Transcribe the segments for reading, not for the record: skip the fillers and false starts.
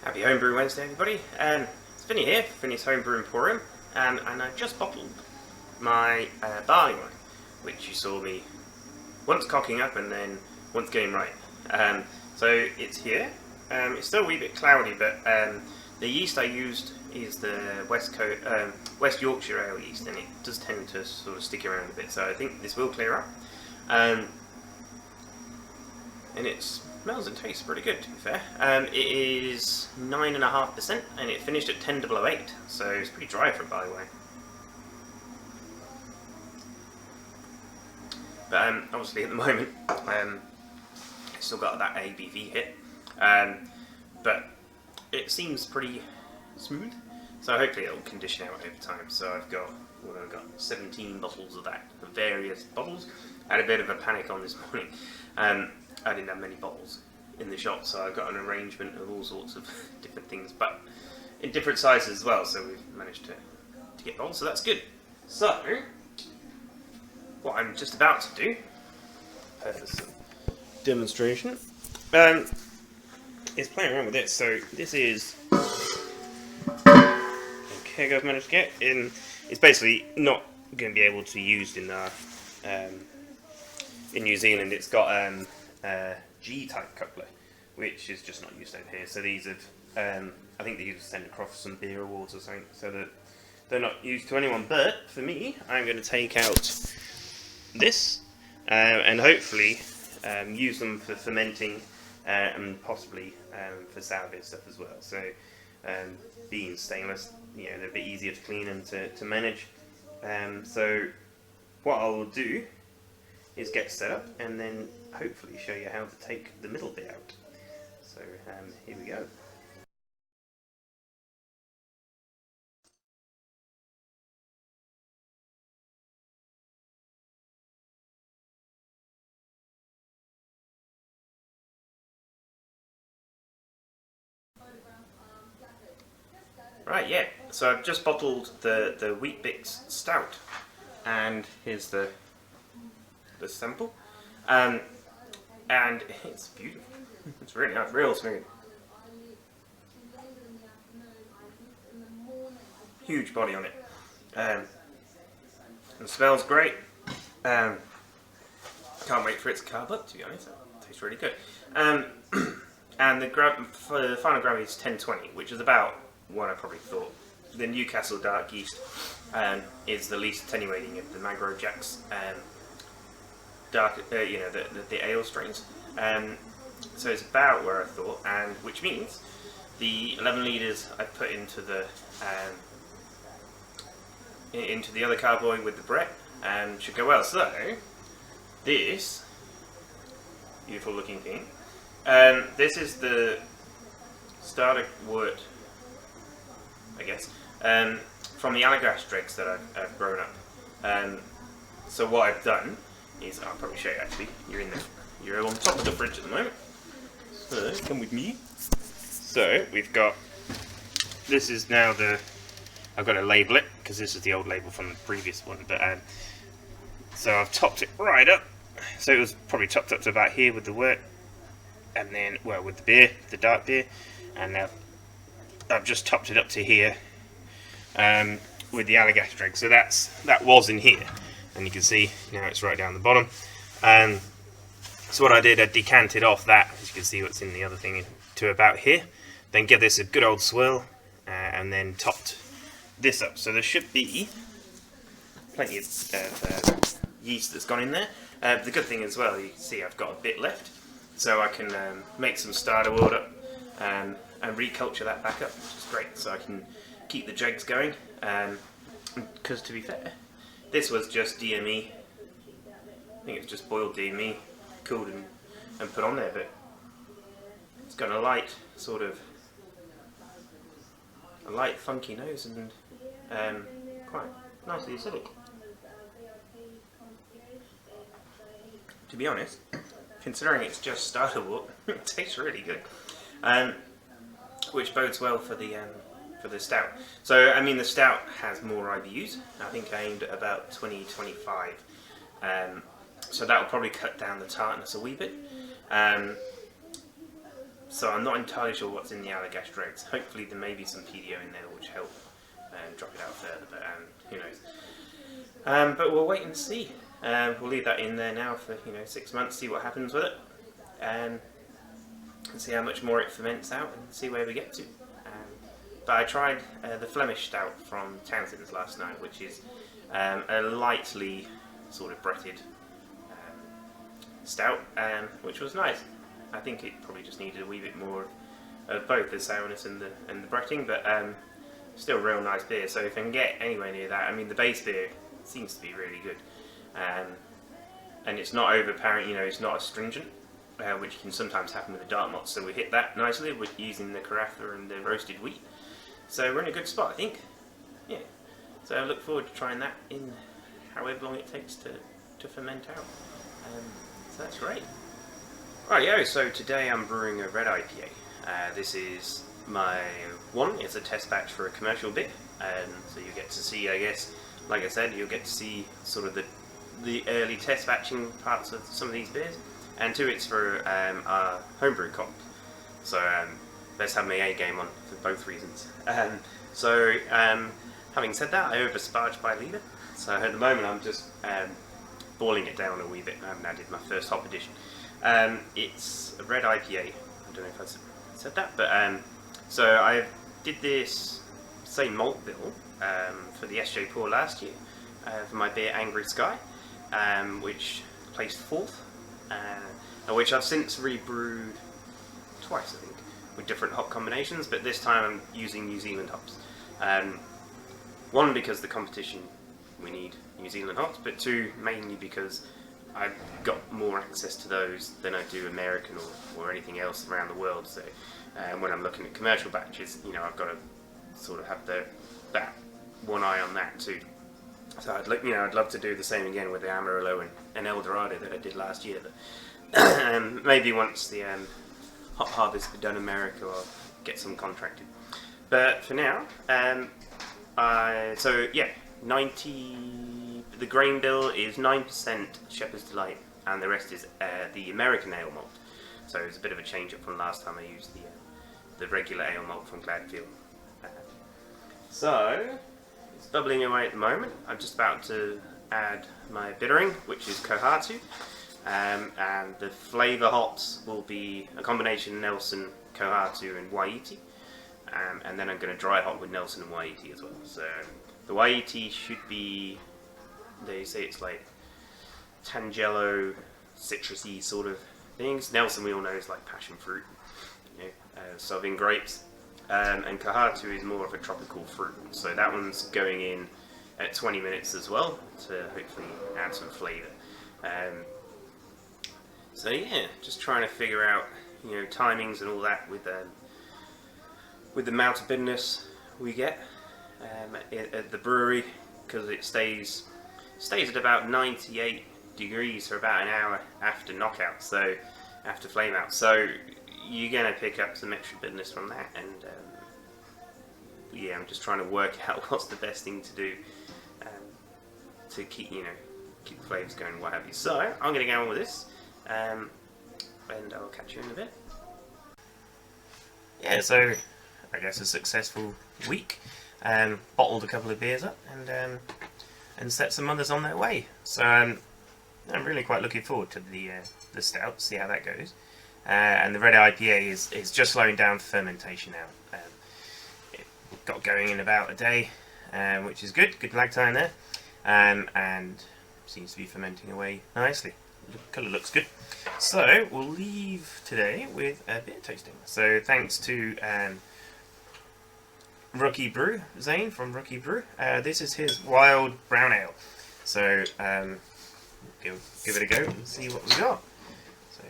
Happy Homebrew Wednesday, everybody. It's Vinny here, Vinny's Homebrew Emporium, and I just bottled my barley wine, which you saw me once cocking up and then once getting right. So it's here. It's still a wee bit cloudy, but the yeast I used is the West Yorkshire Ale yeast, and it does tend to sort of stick around a bit. So I think this will clear up. And it smells and tastes pretty good, to be fair. It is 9.5%, and it finished at 10.008, so it's pretty dry for a barley wine. But obviously, at the moment, it's still got that ABV hit, but it seems pretty smooth. So hopefully, it'll condition out over time. So I've got 17 bottles of that, various bottles. I had a bit of a panic on this morning. I didn't have many bottles in the shop, so I got an arrangement of all sorts of different things, but in different sizes as well, so we've managed to get bottles, so that's good. So, what I'm just about to do, purpose of demonstration, is playing around with this. So this is a keg I've managed to get in. It's basically not going to be able to be used in New Zealand. It's got G-type coupler, which is just not used over here. So these have, I think they used to send across some beer awards or something, so that they're not used to anyone. But for me, I'm going to take out this and hopefully use them for fermenting and possibly for sour beer stuff as well. So being stainless, they're a bit easier to clean and to manage. So what I'll do is get set up and then hopefully show you how to take the middle bit out. So here we go. Right, yeah, so I've just bottled the Wheat Bix Stout, and here's the sample. And it's beautiful. It's really nice, real smooth. Huge body on it. It smells great. Can't wait for it to carb up, to be honest. It tastes really good. And the final gravity is 1020, which is about what I probably thought. The Newcastle dark yeast is the least attenuating of the Mangrove Jacks dark, the ale strains. So it's about where I thought, and which means the 11 litres I put into the other carboy with the Brett should go well. So this beautiful looking thing, this is the starter wort, I guess, from the Allagash dregs that I've grown up. So what I've done is, I'll probably show you actually, you're on top of the fridge at the moment, so come with me. So we've got, this is now I've got to label it, because this is the old label from the previous one, but so I've topped it right up, so it was probably topped up to about here with the wort, and then, well, with the beer, the dark beer, and now I've just topped it up to here with the Allagash dreg, so that was in here. And you can see now it's right down the bottom. So what I did, I decanted off that, as you can see what's in the other thing, to about here. Then give this a good old swirl, and then topped this up. So there should be plenty of yeast that's gone in there. The good thing as well, you can see I've got a bit left, so I can make some starter wort up and reculture that back up, which is great. So I can keep the dregs going, because to be fair, this was just DME. I think it's just boiled DME, cooled and put on there, but it's got a light funky nose and quite nicely acidic. To be honest, considering it's just starter wort, it tastes really good, which bodes well for the stout. So, I mean, the stout has more IBUs. I think I aimed at about 20-25. So that will probably cut down the tartness a wee bit. So I'm not entirely sure what's in the Allagash dregs. Hopefully there may be some PDO in there which help drop it out further, but who knows. But we'll wait and see. We'll leave that in there now for 6 months, see what happens with it, and see how much more it ferments out, and see where we get to. But I tried the Flemish Stout from Townsend's last night, which is a lightly sort of bretted stout, which was nice. I think it probably just needed a wee bit more of both the sourness and the bretting, but still a real nice beer. So if I can get anywhere near that, I mean the base beer seems to be really good, and it's not overpowering. It's not astringent, which can sometimes happen with the dark malts. So we hit that nicely with using the Carafa and the roasted wheat. So we're in a good spot, I think. Yeah. So I look forward to trying that in however long it takes to ferment out. So that's great. Rightio, so today I'm brewing a red IPA. This is my one. It's a test batch for a commercial beer, and so you get to see, I guess, like I said, you'll get to see sort of the early test batching parts of some of these beers. And two, it's for our homebrew comp. So let's have my A game on for both reasons. Having said that, I oversparged by a litre. So at the moment I'm just boiling it down a wee bit. I haven't added my first hop addition. It's a red IPA. I don't know if I said that, but so I did this same malt bill for the SJ Pour last year for my beer Angry Sky, which placed fourth, which I've since rebrewed twice, I think, with different hop combinations, but this time I'm using New Zealand hops. One, because the competition, we need New Zealand hops, but two, mainly because I've got more access to those than I do American or anything else around the world. So when I'm looking at commercial batches, I've got to sort of have that one eye on that too. So I'd love to do the same again with the Amarillo and El Dorado that I did last year. But maybe once the hop harvest is done in America, I'll get some contracted. But for now, 90. The grain bill is 9% Shepherd's Delight, and the rest is the American ale malt. So it's a bit of a change up from last time I used the regular ale malt from Gladfield. So it's bubbling away at the moment. I'm just about to add my bittering, which is Kohatu, and the flavour hops will be a combination of Nelson, Kohatu, and Waiti, and then I'm going to dry hop with Nelson and Waiti as well. So the Waiti should be, they say it's like Tangelo, citrusy sort of things. Nelson, we all know, is like passion fruit, Sauvignon grapes, and Kohatu is more of a tropical fruit. So that one's going in at 20 minutes as well to hopefully add some flavour. So yeah, just trying to figure out timings and all that with the amount of bitterness we get at the brewery, because it stays at about 98 degrees for about an hour after knockout, so after flame out. So you're going to pick up some extra bitterness from that, and yeah, I'm just trying to work out what's the best thing to do to keep the flavours going and what have you. So I'm going to go on with this, and I'll catch you in a bit. Yeah, so I guess a successful week. Bottled a couple of beers up and set some others on their way. So I'm really quite looking forward to the stout, see how that goes. And the red IPA is just slowing down fermentation now. It got going in about a day, which is good lag time there, and seems to be fermenting away nicely. The colour looks good. So we'll leave today with a beer tasting. So thanks to Rookie Brew, Zane from Rookie Brew. This is his Wild Brown Ale. So give it a go and see what we got. So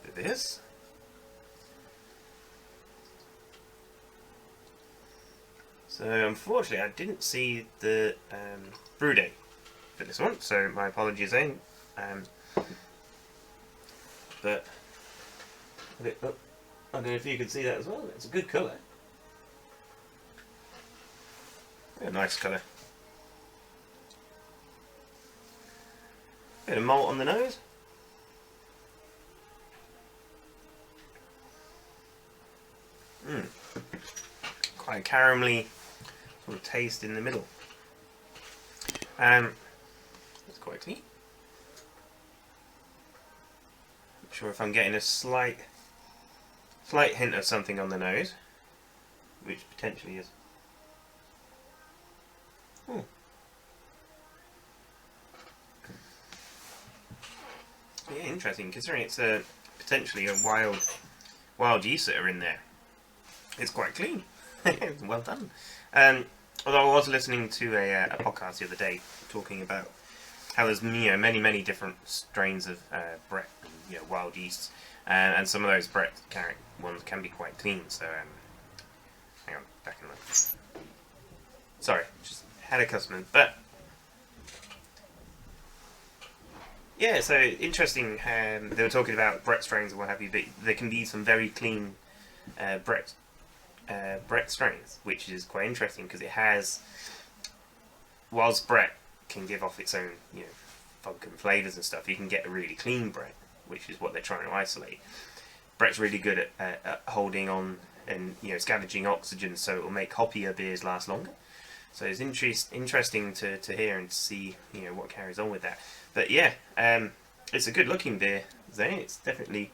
do this. So unfortunately I didn't see the brew date for this one, so my apologies, Zane. But I don't know if you can see that as well. It's a good colour. A nice colour. Bit of malt on the nose. Quite a caramelly sort of taste in the middle. It's quite clean. Not sure if I'm getting a slight hint of something on the nose, which potentially is. Ooh. Yeah, interesting. Considering it's potentially a wild yeast that are in there, it's quite clean. Well done. Although I was listening to a podcast the other day talking about how there's many different strains of Brett and wild yeasts, and some of those Brett carrot ones can be quite clean. So hang on, back in a minute. Sorry, just had a customer, but yeah. So interesting. They were talking about Brett strains and what have you, but there can be some very clean Brett strains, which is quite interesting because it has, whilst Brett can give off its own funk and flavours and stuff, you can get a really clean Brett, which is what they're trying to isolate. Brett's really good at holding on and scavenging oxygen, so it will make hoppier beers last longer. So it's interesting to hear and see what carries on with that. But yeah, it's a good looking beer. It's definitely,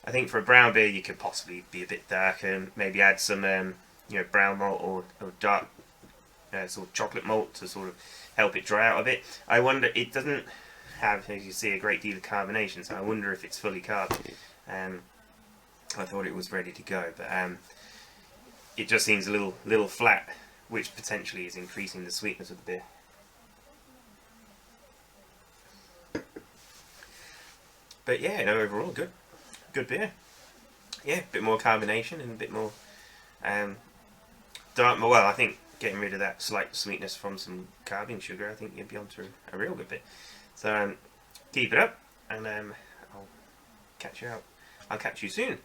I think for a brown beer you could possibly be a bit darker and maybe add some brown malt or dark sort of chocolate malt to sort of help it dry out a bit. I wonder, it doesn't have, as you see, a great deal of carbonation, so I wonder if it's fully carbonated. I thought it was ready to go, but it just seems a little flat, which potentially is increasing the sweetness of the beer. But yeah, overall good beer. Yeah, a bit more carbonation and a bit more dark. Well, I think getting rid of that slight sweetness from some carbon sugar, I think you'd be onto a real good bit. So keep it up, and I'll catch you out. I'll catch you soon.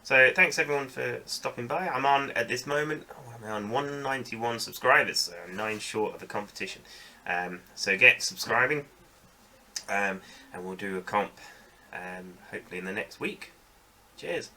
So thanks everyone for stopping by. I'm on at this moment. I'm on 191 subscribers, so I'm 9 short of the competition. So get subscribing, and we'll do a comp hopefully in the next week. Cheers.